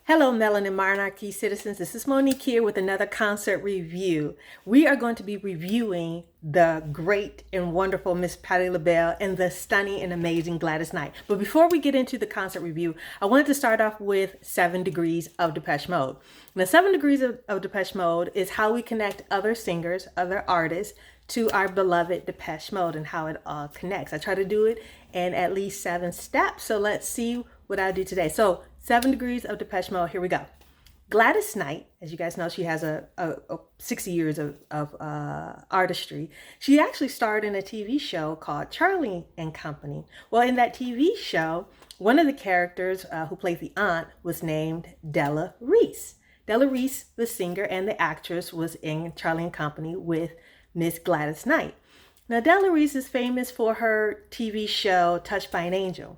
Hello, Melanin Monarchy citizens. This is Monique here with another concert review. We are going to be reviewing the great and wonderful Miss Patti LaBelle and the stunning and amazing Gladys Knight. But before we get into the concert review, I wanted to start off with 7 Degrees of Depeche Mode. Now, 7 Degrees of Depeche Mode is how we connect other singers, other artists, to our beloved Depeche Mode and how it all connects. I try to do it in at least 7 steps. So let's see what I do today. So 7 Degrees of Depeche Mode, here we go. Gladys Knight, as you guys know, she has a 60 years of artistry. She actually starred in a TV show called Charlie and Company. Well, in that TV show, one of the characters who played the aunt was named Della Reese. Della Reese, the singer and the actress, was in Charlie and Company with Miss Gladys Knight. Now, Della Reese is famous for her TV show Touched by an Angel.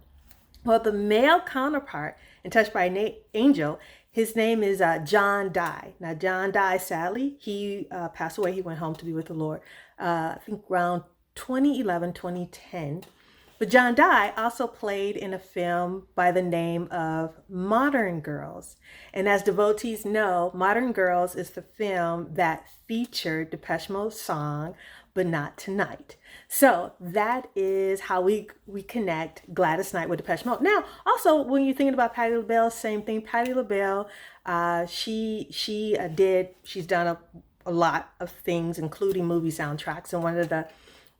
Well, the male counterpart in Touched by an Angel, his name is John Dye. Now, John Dye, sadly, he passed away. He went home to be with the Lord, I think around 2011, 2010. But John Dye also played in a film by the name of Modern Girls. And as devotees know, Modern Girls is the film that featured Depeche Mode's song, But Not Tonight. So that is how we connect Gladys Knight with Depeche Mode. Now, also, when you're thinking about Patti LaBelle, same thing. Patti LaBelle, she's done a lot of things, including movie soundtracks. And one of the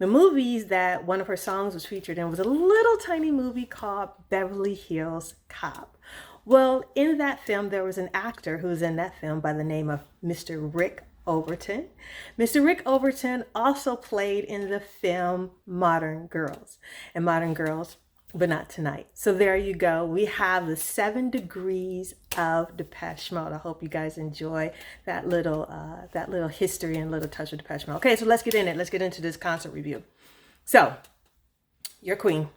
movies that one of her songs was featured in was a little tiny movie called Beverly Hills Cop. Well, in that film, there was an actor who was in that film by the name of Mr. Rick Overton. Mr. Rick Overton also played in the film Modern Girls and Modern Girls, But Not Tonight. So there you go. We have the 7 Degrees of Depeche Mode. I hope you guys enjoy that little history and little touch of Depeche Mode. Okay, so let's get in it. Let's get into this concert review. So your queen,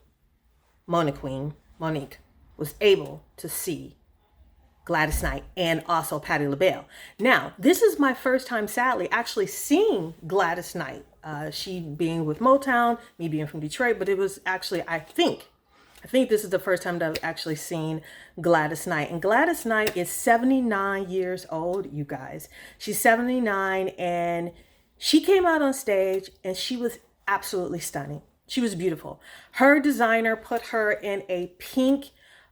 Monique, was able to see Gladys Knight and also Patti LaBelle. Now, this is my first time, sadly, actually seeing Gladys Knight. She being with Motown, me being from Detroit, but it was actually, I think this is the first time that I've actually seen Gladys Knight. And Gladys Knight is 79 years old, you guys. She's 79 and she came out on stage and she was absolutely stunning. She was beautiful. Her designer put her in a pink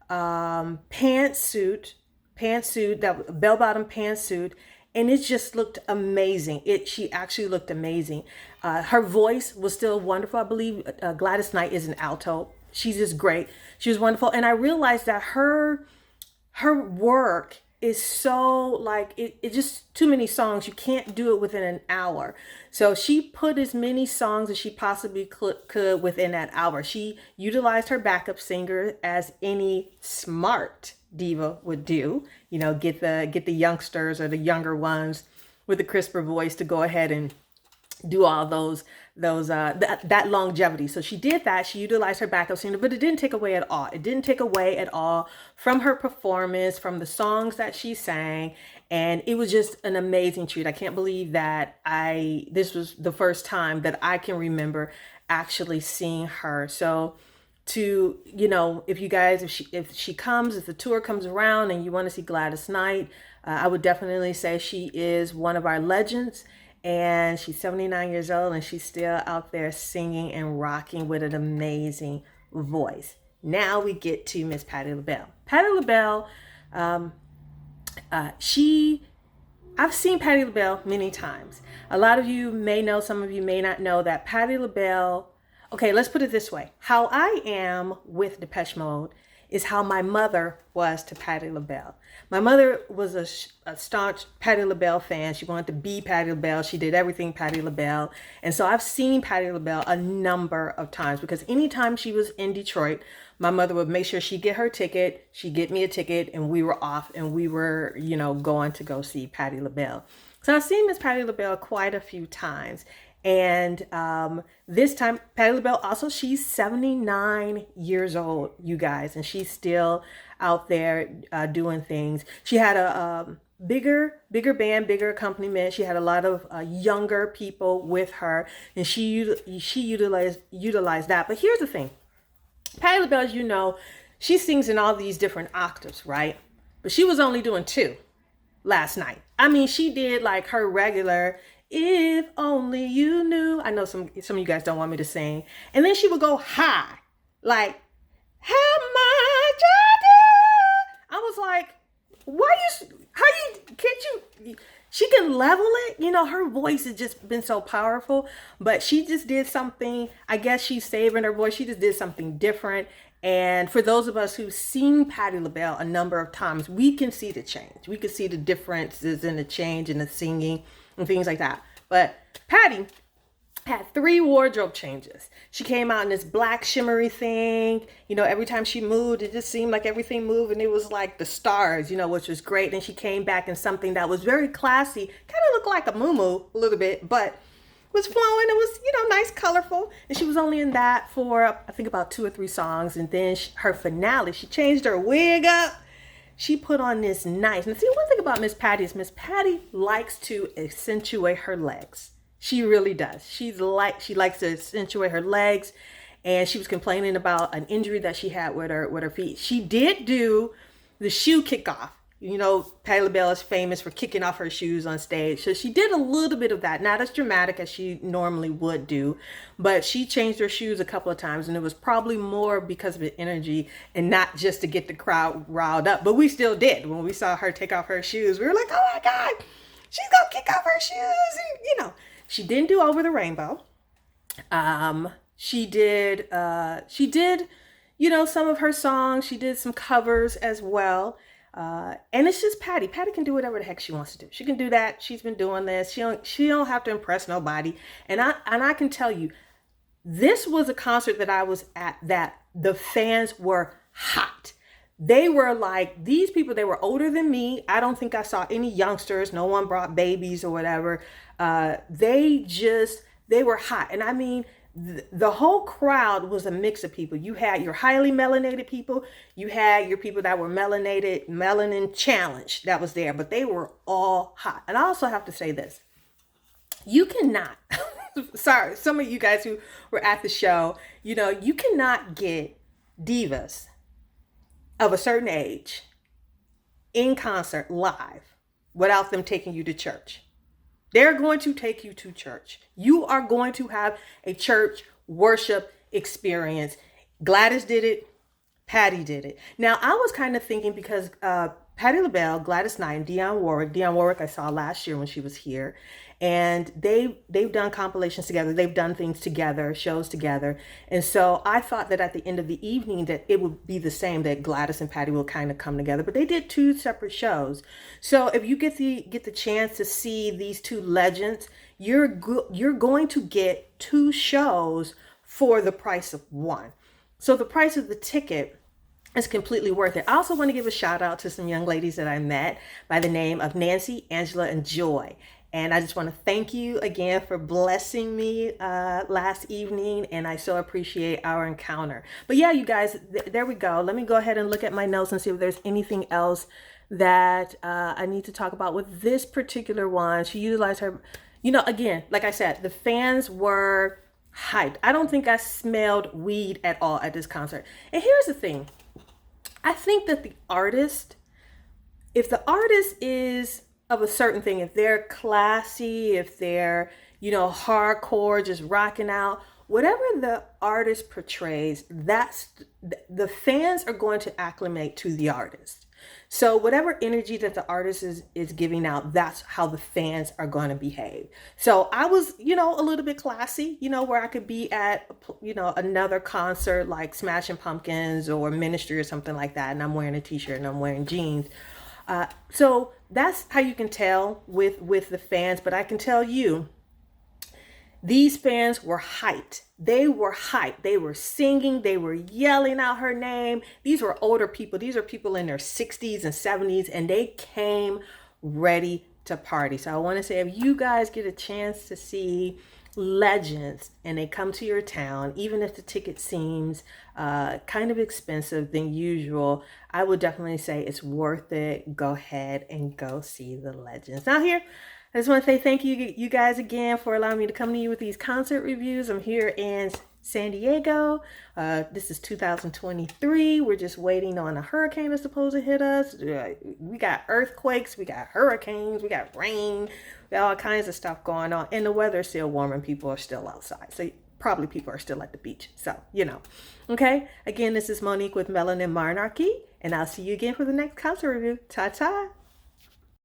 pantsuit, that bell-bottom pantsuit, and it just looked amazing. She actually looked amazing. Her voice was still wonderful. I believe Gladys Knight is an alto. She's just great. She was wonderful. And I realized that her work is so like, it's just too many songs. You can't do it within an hour. So she put as many songs as she possibly could within that hour. She utilized her backup singer as any smart diva would do. You know, get the youngsters or the younger ones with a crisper voice to go ahead and do all that longevity. So she did that. She utilized her backup singer, but it didn't take away at all. It didn't take away at all from her performance, from the songs that she sang. And it was just an amazing treat. I can't believe that this was the first time that I can remember actually seeing her. So to, you know, if the tour comes around and you want to see Gladys Knight, I would definitely say she is one of our legends. And she's 79 years old and she's still out there singing and rocking with an amazing voice. Now we get to Miss Patti LaBelle. Patti LaBelle, I've seen Patti LaBelle many times. A lot of you may know, some of you may not know that Patti LaBelle, okay, let's put it this way. How I am with Depeche Mode is how my mother was to Patti LaBelle. My mother was a staunch Patti LaBelle fan. She wanted to be Patti LaBelle. She did everything Patti LaBelle. And so I've seen Patti LaBelle a number of times because anytime she was in Detroit, my mother would make sure she'd get her ticket, she'd get me a ticket, and we were off and we were, you know, going to go see Patti LaBelle. So I've seen Miss Patti LaBelle quite a few times. And this time, Patti LaBelle also, she's 79 years old, you guys, and she's still out there doing things. She had a bigger band, bigger accompaniment. She had a lot of younger people with her, and she utilized that. But here's the thing. Patti LaBelle, as you know, she sings in all these different octaves, right? but she was only doing 2 last night. I mean, she did like her regular "If Only You Knew." I know some of you guys don't want me to sing. And then she would go high, like "How much I do." I was like, can't you, she can level it. You know, her voice has just been so powerful, but she just did something, I guess she's saving her voice. She just did something different. And for those of us who've seen Patti LaBelle a number of times, we can see the change. We can see the differences in the change in the singing and things like that. But Patti had 3 wardrobe changes. She came out in this black shimmery thing. You know, every time she moved, it just seemed like everything moved and it was like the stars, you know, which was great. And she came back in something that was very classy, kind of looked like a muumuu a little bit, but was flowing. It was, you know, nice, colorful. And she was only in that for, I think, about 2 or 3 songs. And then her finale, she changed her wig up. She put on this nice. And see, one thing about Miss Patti is Miss Patti likes to accentuate her legs. She really does. She likes to accentuate her legs. And she was complaining about an injury that she had with her feet. She did do the shoe kickoff. You know, Patti LaBelle is famous for kicking off her shoes on stage. So she did a little bit of that. Not as dramatic as she normally would do, but she changed her shoes a couple of times. And it was probably more because of the energy and not just to get the crowd riled up. But we still did. When we saw her take off her shoes, we were like, oh my God, she's going to kick off her shoes. And, you know, she didn't do Over the Rainbow. She did, you know, some of her songs. She did some covers as well. And it's just Patti. Patti can do whatever the heck she wants to do. She can do that. She's been doing this. She don't have to impress nobody. And I can tell you, this was a concert that I was at that the fans were hot. They were like, these people, they were older than me. I don't think I saw any youngsters. No one brought babies or whatever. They were hot. And I mean, the whole crowd was a mix of people. You had your highly melanated people. You had your people that were melanin challenged that was there, but they were all hot. And I also have to say this. You cannot, sorry, some of you guys who were at the show, you know, you cannot get divas of a certain age in concert live without them taking you to church. They're going to take you to church. You are going to have a church worship experience. Gladys did it. Patti did it. Now, I was kind of thinking because Patti LaBelle, Gladys Knight, and Dionne Warwick I saw last year when she was here. And they've done compilations together. They've done things together, shows together. And so I thought that at the end of the evening that it would be the same, that Gladys and Patti will kind of come together. But they did 2 separate shows. So if you get the chance to see these 2 legends, you're going to get 2 shows for the price of 1. So the price of the ticket is completely worth it. I also want to give a shout out to some young ladies that I met by the name of Nancy, Angela, and Joy. And I just want to thank you again for blessing me last evening. And I so appreciate our encounter. But yeah, you guys, there we go. Let me go ahead and look at my notes and see if there's anything else that I need to talk about with this particular one. She utilized her, you know, again, like I said, the fans were hyped. I don't think I smelled weed at all at this concert. And here's the thing. I think that the artist, if the artist is of a certain thing, if they're classy, if they're, you know, hardcore, just rocking out, whatever the artist portrays, that's the fans are going to acclimate to the artist. So whatever energy that the artist is giving out, that's how the fans are going to behave. So I was, you know, a little bit classy, you know, where I could be at, you know, another concert like Smashing Pumpkins or Ministry or something like that, and I'm wearing a t-shirt and I'm wearing jeans. So that's how you can tell with the fans. But I can tell you, these fans were hyped. They were hyped. They were singing. They were yelling out her name. These were older people. These are people in their 60s and 70s, and they came ready to party. So I want to say, if you guys get a chance to see legends and they come to your town, even if the ticket seems kind of expensive than usual, I would definitely say it's worth it. Go ahead and go see the legends. Now here, I just want to say thank you guys again for allowing me to come to you with these concert reviews. I'm here in San Diego. This is 2023. We're just waiting on a hurricane that's supposed to hit us. We got earthquakes, we got hurricanes, we got rain, we got all kinds of stuff going on. And the weather is still warm and people are still outside. So probably people are still at the beach. So, Okay. Again, this is Monique with Melanin Monarchy. And I'll see you again for the next concert review. Ta-ta.